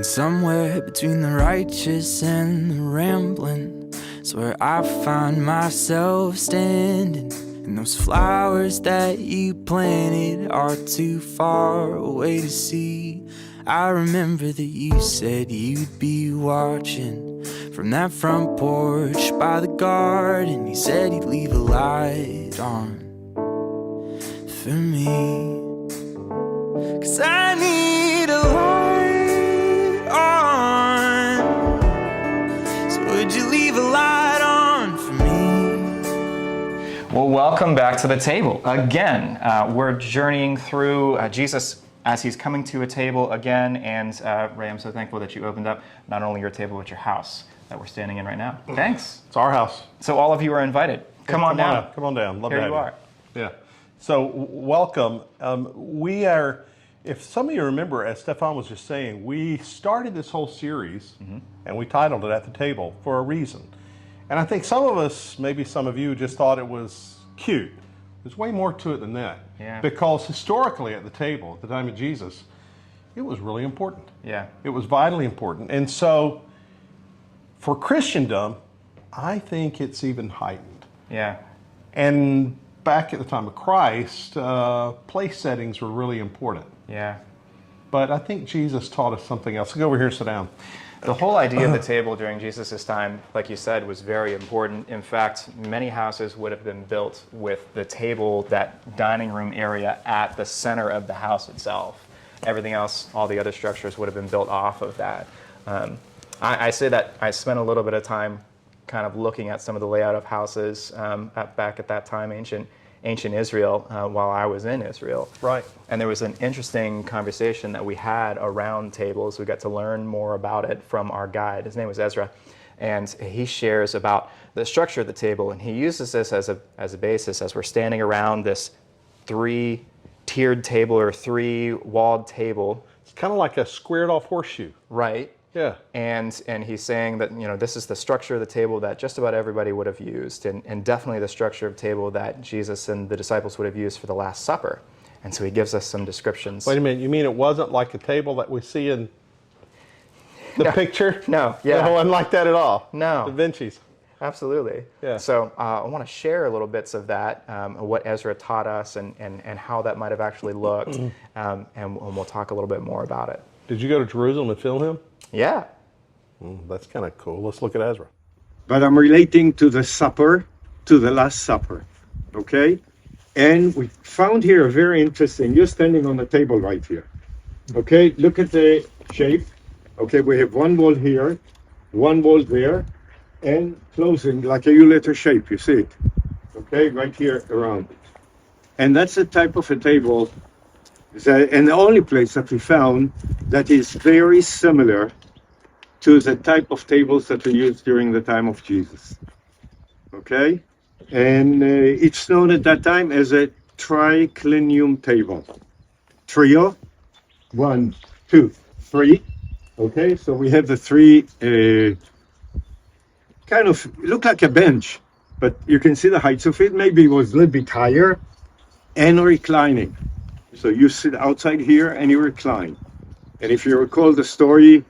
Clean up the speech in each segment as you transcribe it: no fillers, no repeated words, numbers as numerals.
somewhere between the righteous and the rambling is where I find myself standing. And those flowers that you planted are too far away to see. I remember that you said you'd be watching from that front porch by the garden. You said you'd leave a light on for me, 'cause I need a light on. So would you leave a light on for me? Well, welcome back to the table. Again, we're journeying through Jesus as he's coming to a table again. And Ray, I'm so thankful that you opened up not only your table, but your house that we're standing in right now. Thanks. It's our house. So all of you are invited. Come on down. Come on down. Love Here to have you are. Yeah. So welcome. We are, if some of you remember, as Stefan was just saying, we started this whole series and we titled it At the Table for a reason. And I think some of us, maybe some of you, just thought it was cute. There's way more to it than that. Yeah. Because historically at the table, at the time of Jesus, it was really important. Yeah. It was vitally important. And so for Christendom, I think it's even heightened. Yeah. And back at the time of Christ, place settings were really important. Yeah. But I think Jesus taught us something else. Go over here and sit down. The whole idea of the table during Jesus' time, like you said, was very important. In fact, many houses would have been built with the table, that dining room area, at the center of the house itself. Everything else, all the other structures would have been built off of that. I say that I spent a little bit of time kind of looking at some of the layout of houses back at that time, ancient Israel, while I was in Israel. Right. And there was an interesting conversation that we had around tables. We got to learn more about it from our guide. His name was Ezra. And he shares about the structure of the table. And he uses this as a basis as we're standing around this three-tiered table or three-walled table. It's kind of like a squared off horseshoe. Right. Yeah. And he's saying that, this is the structure of the table that just about everybody would have used, and definitely the structure of table that Jesus and the disciples would have used for the Last Supper. And so he gives us some descriptions. Wait a minute, you mean it wasn't like a table that we see in the picture? No, yeah. It wasn't like that at all? No. Da Vinci's? Absolutely. Yeah. So I want to share a little bits of that, what Ezra taught us and how that might have actually looked, and we'll talk a little bit more about it. Did you go to Jerusalem and film him? Yeah. That's kind of cool. Let's look at Ezra. But I'm relating to the supper, to the Last Supper, okay? And we found here very interesting, you're standing on the table right here, okay? Look at the shape, okay? We have one wall here, one wall there, and closing like a U-letter shape, you see it, okay? Right here around it. And that's the type of a table, and the only place that we found that is very similar to the type of tables that we used during the time of Jesus. Okay? And it's known at that time as a triclinium table. Trio, 1, 2, 3. Okay, so we have the three kind of look like a bench, but you can see the heights of it. Maybe it was a little bit higher and reclining. So you sit outside here and you recline. And if you recall the story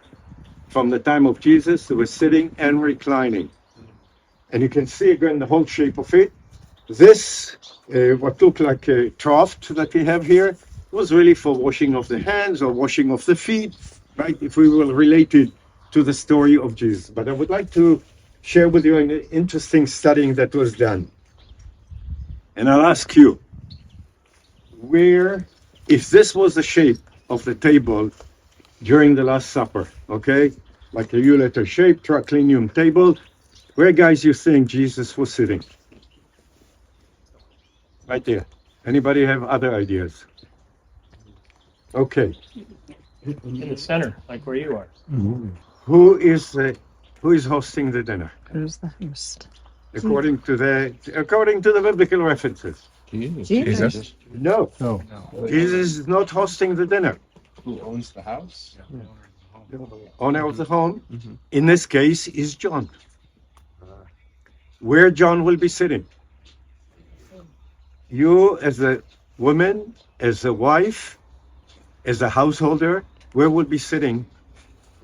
from the time of Jesus, it was sitting and reclining. And you can see again the whole shape of it. This, what looked like a trough that we have here, was really for washing of the hands or washing of the feet, right? If we will relate it to the story of Jesus. But I would like to share with you an interesting studying that was done. And I'll ask you, if this was the shape of the table during the Last Supper, okay, like a U-letter shape, triclinium table, where, guys, you think Jesus was sitting? Right there. Anybody have other ideas? Okay. In the center, like where you are. Who is hosting the dinner? Who's the host? According to the biblical references. Jesus. No. Jesus is not hosting the dinner. Who owns the house? Owner of the home, in this case, is John. Where John will be sitting. You, as a woman, as a wife, as a householder, where will be sitting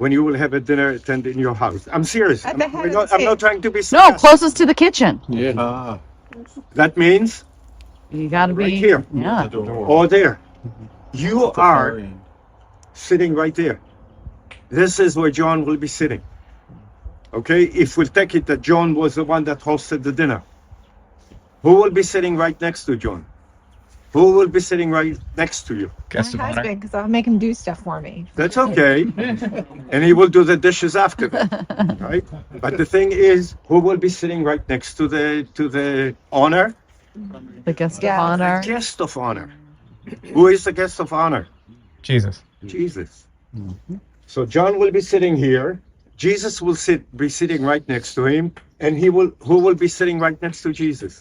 when you will have a dinner attended in your house? I'm serious. At the head of the I'm not table. trying to be No, sarcastic. closest to the kitchen. Yeah. That means You gotta be right here Yeah. or there. You are sitting right there. This is where John will be sitting. Okay, if we'll take it that John was the one that hosted the dinner, who will be sitting right next to John? Who will be sitting right next to you? My husband, because I'll make him do stuff for me. That's okay. And he will do the dishes after that, right? But the thing is, who will be sitting right next to the honor? The guest Yeah. of honor. Guest of honor. Who is the guest of honor? Jesus. Jesus. So John will be sitting here. Jesus will be sitting right next to him, and who will be sitting right next to Jesus?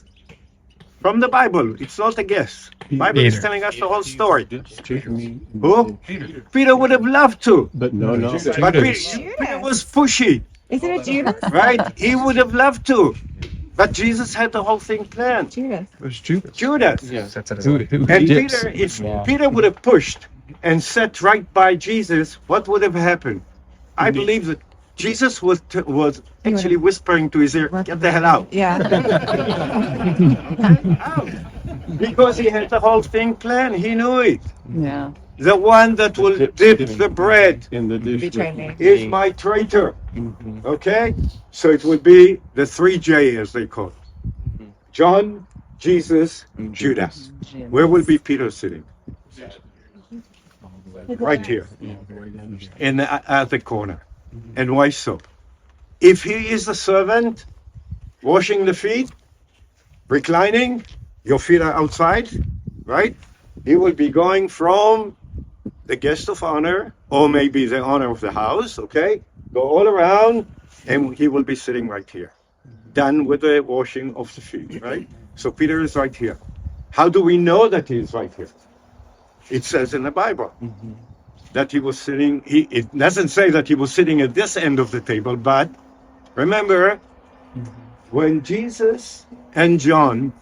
From the Bible, it's not a guess. Bible is Peter. telling us the whole story. Who? Who? Peter would have loved to, But no. but Judas. Peter was pushy, Isn't it Judas? right? He would have loved to, but Jesus had the whole thing planned. Judas. It was Judas. Judas. Who And dips? Peter, if Peter would have pushed and sat right by Jesus, what would have happened? I believe that Jesus was actually whispering to his ear, "Get the hell out." Yeah. Out. Because he had the whole thing planned. He knew it. Yeah. The one that will dip the bread In the dish. Betray me. is my traitor. Okay? So it would be the 3J, as they call it. John, Jesus, Judas. Where will be Peter sitting? Right here, at the corner. And why so? If he is the servant, washing the feet, reclining, your feet are outside, right? He will be going from the guest of honor, or maybe the honor of the house, okay? Go all around, and he will be sitting right here. Done with the washing of the feet, right? So Peter is right here. How do we know that he is right here? It says in the Bible that he was sitting, it doesn't say that he was sitting at this end of the table, but remember, when Jesus and John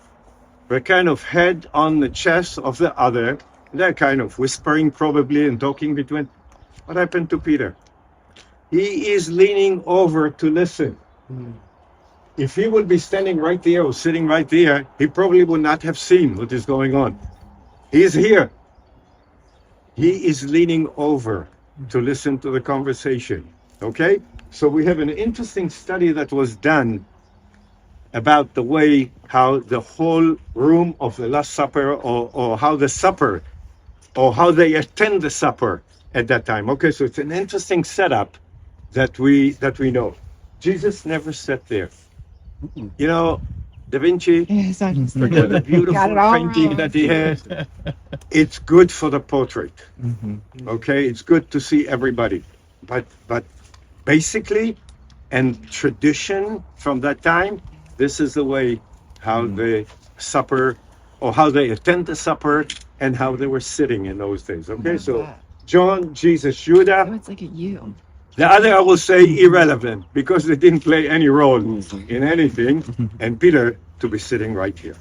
were kind of head on the chest of the other, they're kind of whispering probably and talking between. What happened to Peter? He is leaning over to listen. If he would be standing right there or sitting right there, he probably would not have seen what is going on. He is here. He is leaning over to listen to the conversation. Okay? So we have an interesting study that was done about the way how the whole room of the Last Supper or how the supper or how they attend the supper at that time. Okay, so it's an interesting setup that we know. Jesus never sat there. You know, Da Vinci, Yes, I just forget the beautiful got it all painting wrong. that he had. It's good for the portrait. Okay, it's good to see everybody. But basically, and tradition from that time, this is the way how the supper, or how they attend the supper, and how they were sitting in those days. Okay, so John, Jesus, Judah. Oh, it's like a U. The other I will say irrelevant because they didn't play any role in anything, and Peter to be sitting right here.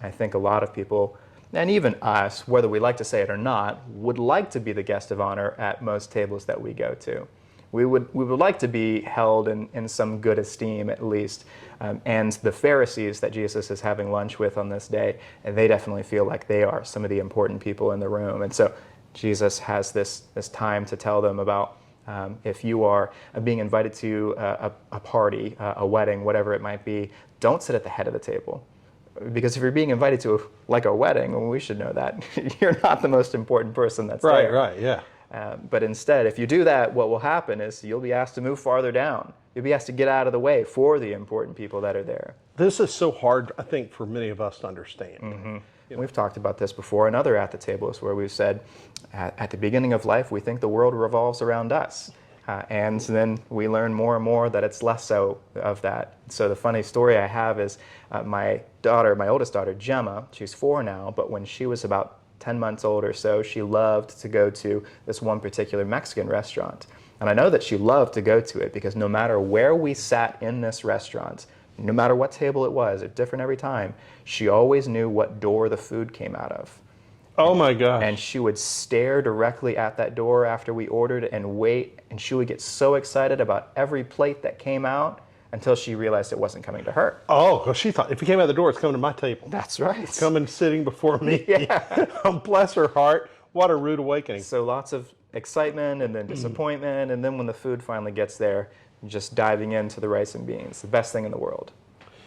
I think a lot of people, and even us, whether we like to say it or not, would like to be the guest of honor at most tables that we go to. We would like to be held in some good esteem at least. And the Pharisees that Jesus is having lunch with on this day, they definitely feel like they are some of the important people in the room. And so Jesus has this time to tell them about if you are being invited to a party, a wedding, whatever it might be, don't sit at the head of the table. Because if you're being invited to a wedding, well, we should know that you're not the most important person that's there. Right, yeah. But instead, if you do that, what will happen is you'll be asked to move farther down. You'll be asked to get out of the way for the important people that are there. This is so hard, I think, for many of us to understand. We've talked about this before in other at the tables where we've said at the beginning of life we think the world revolves around us. And then we learn more and more that it's less so of that. So the funny story I have is my oldest daughter, Gemma, she's 4 now, but when she was about 10 months old or so, she loved to go to this one particular Mexican restaurant. And I know that she loved to go to it because no matter where we sat in this restaurant, no matter what table it was, it's different every time, she always knew what door the food came out of. Oh my gosh. And she would stare directly at that door after we ordered and wait. And she would get so excited about every plate that came out until she realized it wasn't coming to her. Oh, because she thought if he came out the door, it's coming to my table. That's right. It's coming sitting before me. Yeah. Bless her heart. What a rude awakening. So lots of excitement and then disappointment. And then when the food finally gets there, just diving into the rice and beans, the best thing in the world.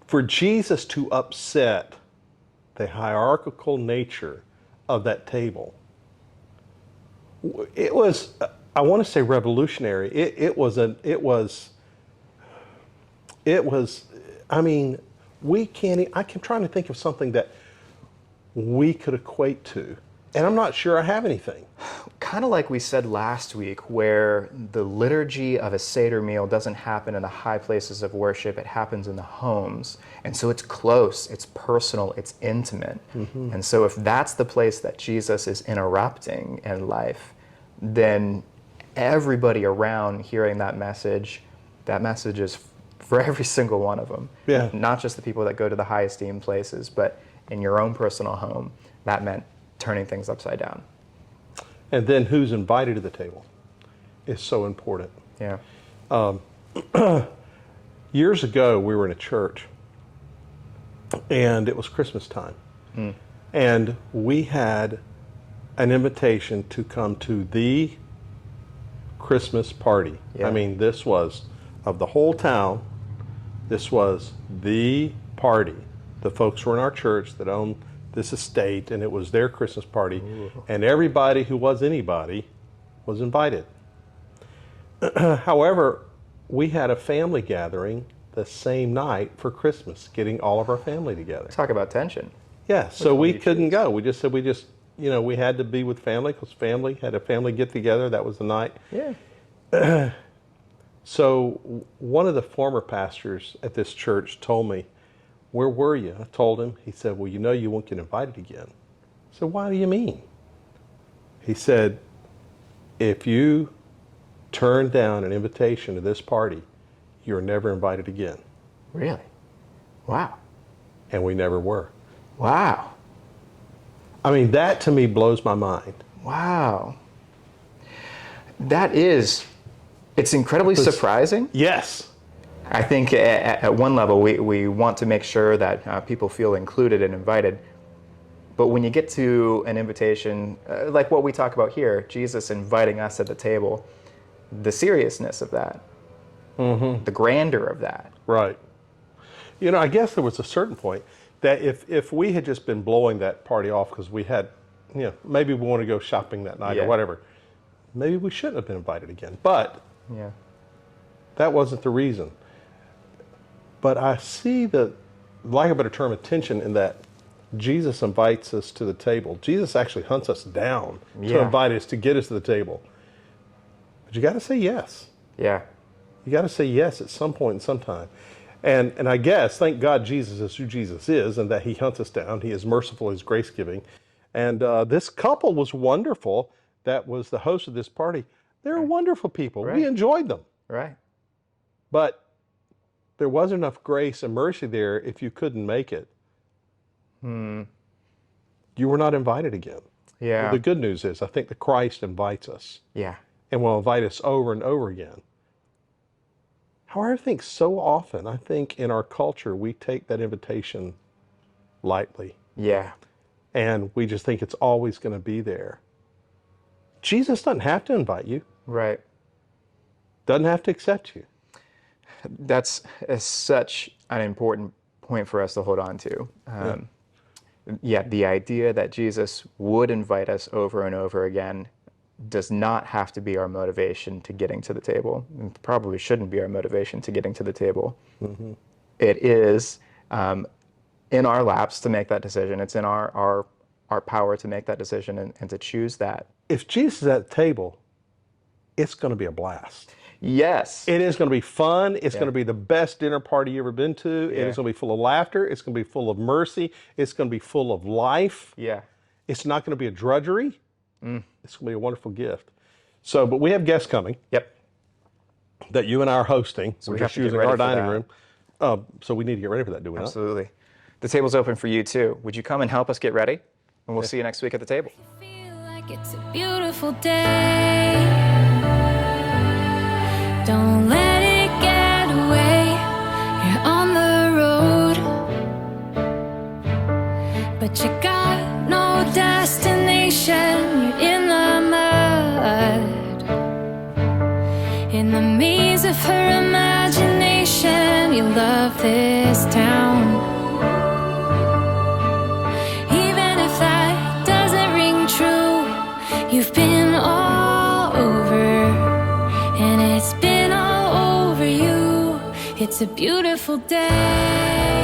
For Jesus to upset the hierarchical nature of that table, it was, I want to say revolutionary. It was, I mean, I'm trying to think of something that we could equate to. And I'm not sure I have anything. Kind of like we said last week, where the liturgy of a Seder meal doesn't happen in the high places of worship, it happens in the homes. And so it's close, it's personal, it's intimate. And so if that's the place that Jesus is interrupting in life, then everybody around hearing that message is for every single one of them. Yeah. Not just the people that go to the high esteemed places, but in your own personal home, that meant turning things upside down. And then who's invited to the table is so important. Yeah. Years ago, we were in a church, and it was Christmas time. And we had an invitation to come to the Christmas party. Yeah. I mean, this was, of the whole town, this was the party. The folks who were in our church that owned this estate, and it was their Christmas party. Ooh. And everybody who was anybody was invited. However, we had a family gathering the same night for Christmas, getting all of our family together. Talk about tension. Yeah, so we couldn't go. We just said we had to be with family because family had a family get together. That was the night. Yeah. So one of the former pastors at this church told me, "Where were you?" I told him. He said, "Well, you won't get invited again." I said, "Why do you mean?" He said, "If you turn down an invitation to this party, you're never invited again." Really? Wow. And we never were. Wow. I mean, that to me blows my mind. Wow. It's incredibly surprising. Yes. I think at one level, we want to make sure that people feel included and invited. But when you get to an invitation, like what we talk about here, Jesus inviting us at the table, the seriousness of that, the grandeur of that. Right. I guess there was a certain point that if we had just been blowing that party off because we had, maybe we want to go shopping that night or whatever, maybe we shouldn't have been invited again. But that wasn't the reason. But I see the, lack of a better term, attention in that Jesus invites us to the table. Jesus actually hunts us down to invite us, to get us to the table. But you got to say yes. Yeah. You got to say yes at some point in some time. And I guess, thank God Jesus is who Jesus is and that he hunts us down. He is merciful, he's grace-giving. And this couple was wonderful that was the host of this party. They're wonderful people. Right. We enjoyed them. Right. But there wasn't enough grace and mercy there if you couldn't make it. You were not invited again. Yeah. Well, the good news is I think that Christ invites us. Yeah. And will invite us over and over again. However, I think so often, in our culture, we take that invitation lightly. Yeah. And we just think it's always going to be there. Jesus doesn't have to invite you. Right. Doesn't have to accept you. That's such an important point for us to hold on to. The idea that Jesus would invite us over and over again does not have to be our motivation to getting to the table. It probably shouldn't be our motivation to getting to the table. It is in our laps to make that decision. It's in our power to make that decision and to choose that. If Jesus is at the table, it's going to be a blast. Yes. It is going to be fun. It's going to be the best dinner party you've ever been to. It is going to be full of laughter. It's going to be full of mercy. It's going to be full of life. Yeah. It's not going to be a drudgery. It's going to be a wonderful gift. So, but we have guests coming. Yep. That you and I are hosting. So we're we have just to get using ready our for dining that. room. So we need to get ready for that, do we not? Absolutely. The table's open for you too. Would you come and help us get ready? And we'll see you next week at the table. Feel like it's a beautiful day. Don't let it get away. You're on the road, but you got no destination. You're in the mud, in the maze of her imagination. You love this town. You've been all over, and it's been all over you. It's a beautiful day.